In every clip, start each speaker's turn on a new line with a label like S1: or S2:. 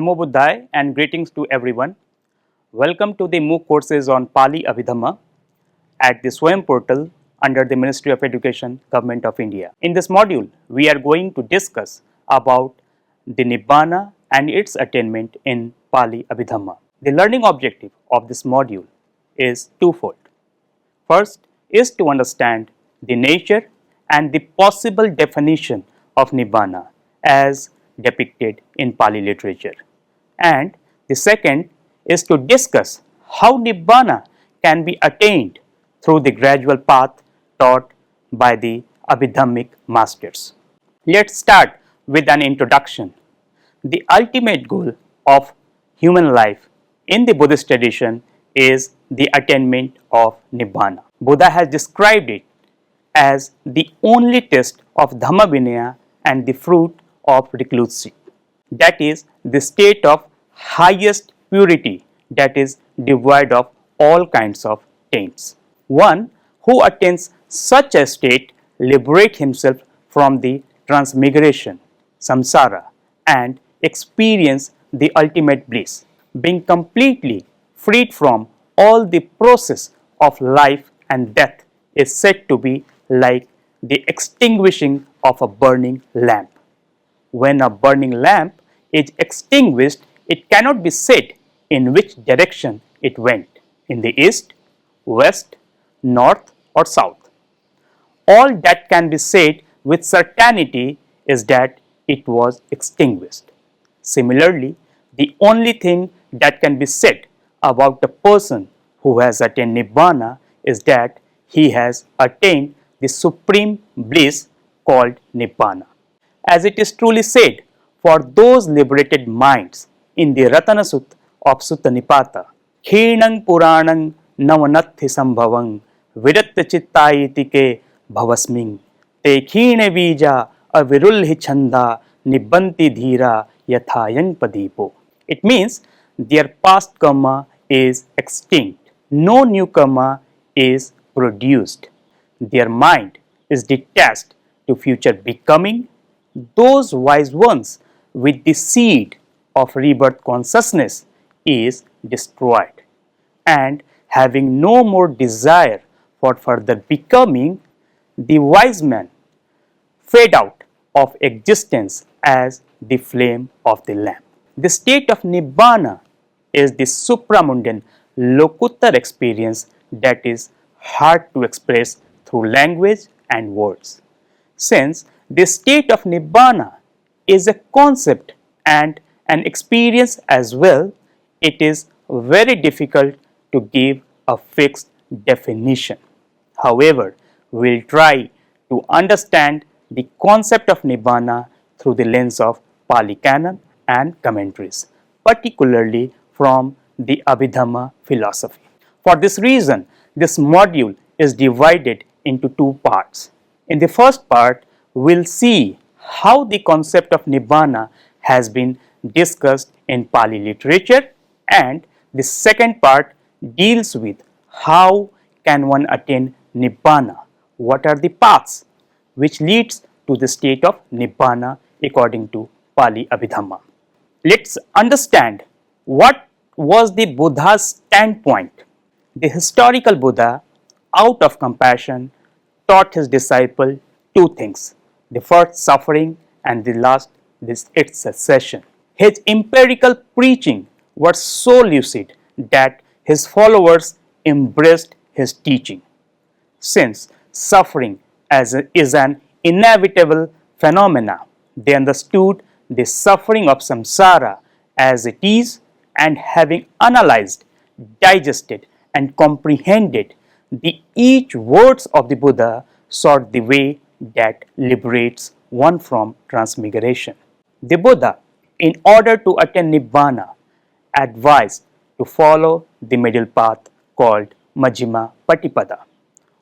S1: Namo Buddhaya and greetings to everyone. Welcome to the MOOC courses on Pali Abhidhamma at the Swayam portal under the Ministry of Education, Government of India. In this module, we are going to discuss about the Nibbāna and its attainment in Pali Abhidhamma. The learning objective of this module is twofold. First is to understand the nature and the possible definition of Nibbāna as depicted in Pali literature, and the second is to discuss how Nibbāna can be attained through the gradual path taught by the Abhidhammic masters. Let's start with an introduction. The ultimate goal of human life in the Buddhist tradition is the attainment of Nibbāna. Buddha has described it as the only test of Dhamma Vinaya and the fruit of recluseship. That is the state of highest purity that is devoid of all kinds of taints. One who attains such a state liberates himself from the transmigration, samsara, and experience the ultimate bliss, being completely freed from all the process of life and death is said to be like the extinguishing of a burning lamp. When a burning lamp is extinguished, it cannot be said in which direction it went, in the east, west, north or south. All that can be said with certainty is that it was extinguished. Similarly, the only thing that can be said about the person who has attained Nibbāna is that he has attained the supreme bliss called Nibbāna. As it is truly said, for those liberated minds in the Ratana Sutta of Sutta Nipata, Khinang Puranang Navanathi Sambhavang Viratta Chittayitike Bhavasming Te Khine Bija Avirulhi Chanda Nibbanti Dhira Yathayang Padipo. It means their past karma is extinct, no new karma is produced. Their mind is detached to future becoming. Those wise ones with the seed of rebirth consciousness is destroyed, and having no more desire for further becoming, the wise man fade out of existence as the flame of the lamp. The state of Nibbāna is the supramundane lokuttara experience that is hard to express through language and words. Since the state of Nibbāna is a concept and an experience as well, it is very difficult to give a fixed definition. However, we will try to understand the concept of Nibbāna through the lens of Pali Canon and commentaries, particularly from the Abhidhamma philosophy. For this reason, this module is divided into two parts. In the first part, we will see how the concept of Nibbāna has been discussed in Pali literature, and the second part deals with how can one attain Nibbāna, what are the paths which leads to the state of Nibbāna according to Pali Abhidhamma. Let's understand what was the Buddha's standpoint. The historical Buddha, out of compassion, taught his disciple two things: the first suffering and the last its cessation. His empirical preaching was so lucid that his followers embraced his teaching. Since suffering is an inevitable phenomena, they understood the suffering of samsara as it is, and having analyzed, digested and comprehended each words of the Buddha, sought the way that liberates one from transmigration. The Buddha, in order to attain Nibbāna, advised to follow the middle path called Majjhima Patipada,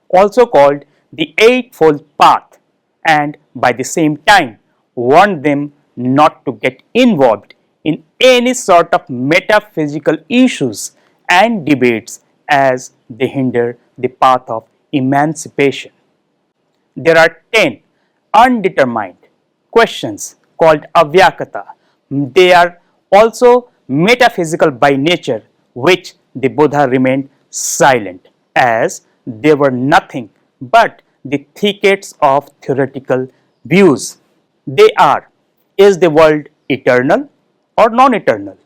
S1: also called the Eightfold Path, and by the same time warned them not to get involved in any sort of metaphysical issues and debates as they hinder the path of emancipation. There are 10 undetermined questions called avyakata. They are also metaphysical by nature, which the Buddha remained silent, as they were nothing but the thickets of theoretical views. They are: is the world eternal or non-eternal?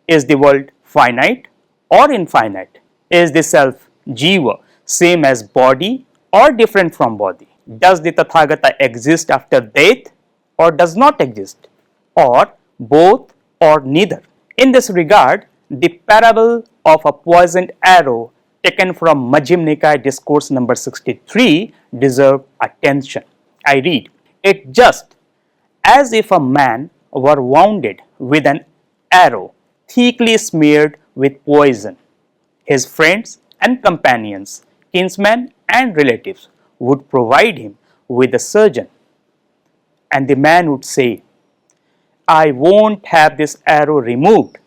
S1: Is the world finite or infinite? Is the self jiva same as body or different from body? Does the Tathagata exist after death or does not exist, or both or neither? In this regard, the parable of a poisoned arrow taken from Majjhima Nikaya discourse number 63 deserve attention. I read, "It just as if a man were wounded with an arrow thickly smeared with poison. His friends and companions, kinsmen and relatives would provide him with a surgeon, and the man would say, 'I won't have this arrow removed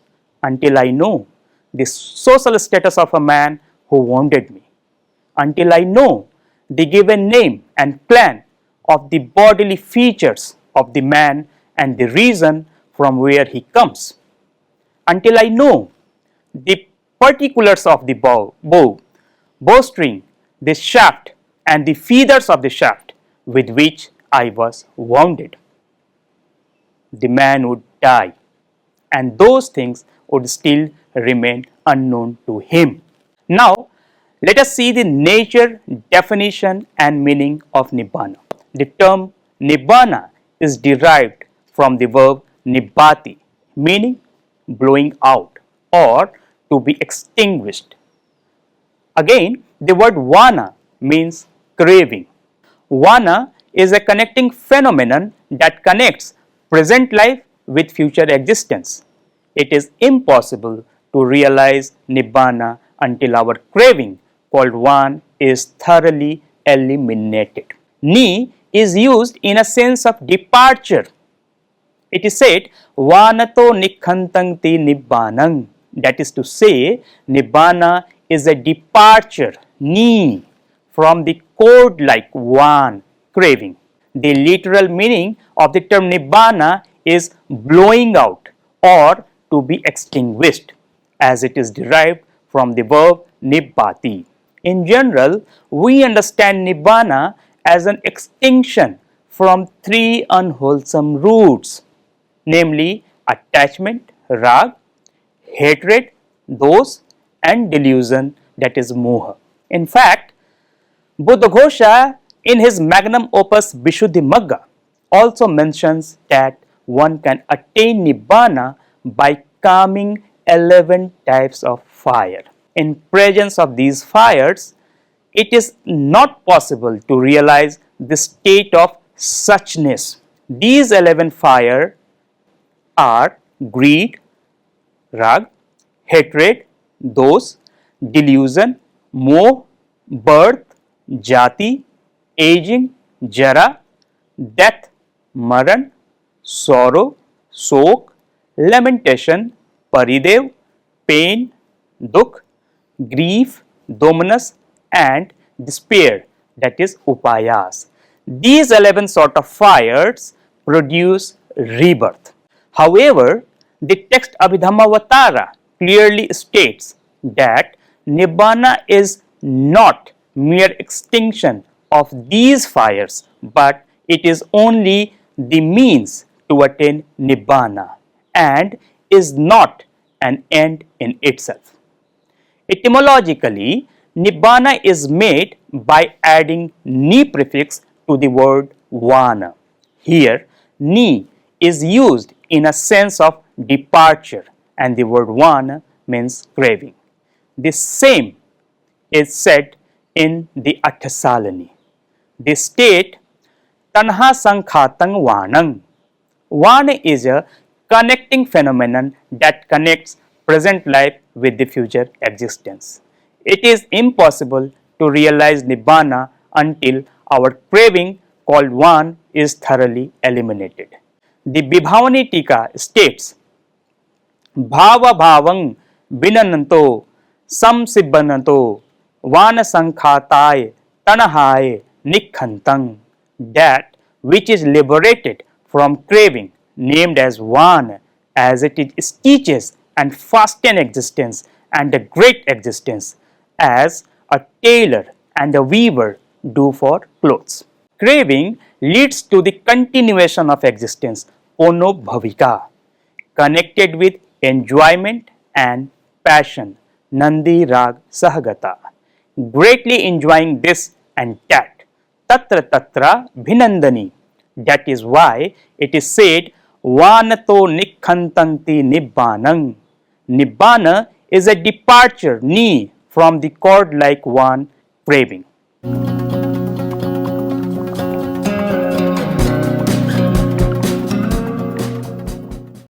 S1: until I know the social status of a man who wounded me, until I know the given name and clan of the bodily features of the man and the reason from where he comes, until I know the particulars of the bowstring, the shaft, and the feathers of the shaft with which I was wounded.' The man would die, and those things would still remain unknown to him." Now, let us see the nature, definition, and meaning of Nibbāna. The term Nibbāna is derived from the verb nibbati, meaning blowing out or to be extinguished. Again, the word vana means craving. Vana is a connecting phenomenon that connects present life with future existence. It is impossible to realize Nibbāna until our craving, called van, is thoroughly eliminated. Ni is used in a sense of departure. It is said, "Vanato nikkhantam ti nibbānam." That is to say, Nibbāna is a departure, ni, from the cord-like van, craving. The literal meaning of the term Nibbāna is blowing out or to be extinguished, as it is derived from the verb nibbati. In general, we understand Nibbāna as an extinction from three unwholesome roots, namely attachment, rag, hatred, dosa, and delusion, that is moha. In fact, Buddhaghosha in his magnum opus Visuddhimagga also mentions that one can attain Nibbāna by calming 11 types of fire. In presence of these fires, it is not possible to realize the state of suchness. These 11 fires are greed, rag, hatred, dosa, delusion, moh, birth, jati, aging, jara, death, maran, sorrow, sok, lamentation, paridev, pain, dukh, grief, domanus, and despair, that is upayas. These 11 sort of fires produce rebirth. However, the text Abhidhamma clearly states that Nibbāna is not mere extinction of these fires, but it is only the means to attain Nibbāna and is not an end in itself. Etymologically, Nibbāna is made by adding ni prefix to the word vana. Here, ni is used in a sense of departure, and the word vana means craving. The same is said in the Athasalani. They state, "Tanha sankhatang vanang." Vana is a connecting phenomenon that connects present life with the future existence. It is impossible to realize Nibbāna until our craving, called van, is thoroughly eliminated. The Vibhavani Tika states, "Bhava bhavang vinananto samsibbananto vana sankhatāya tanahāya nikkhantam." That which is liberated from craving, named as van, as it teaches and fasten existence and a great existence, as a tailor and a weaver do for clothes. Craving leads to the continuation of existence, onobhavika, connected with enjoyment and passion, Nandi Rag Sahagata, greatly enjoying this and that, tatra tatra bhinandani. That is why it is said, Vanato nikhantanti Nibbānang. Nibbāna is a departure, from the cord like one craving.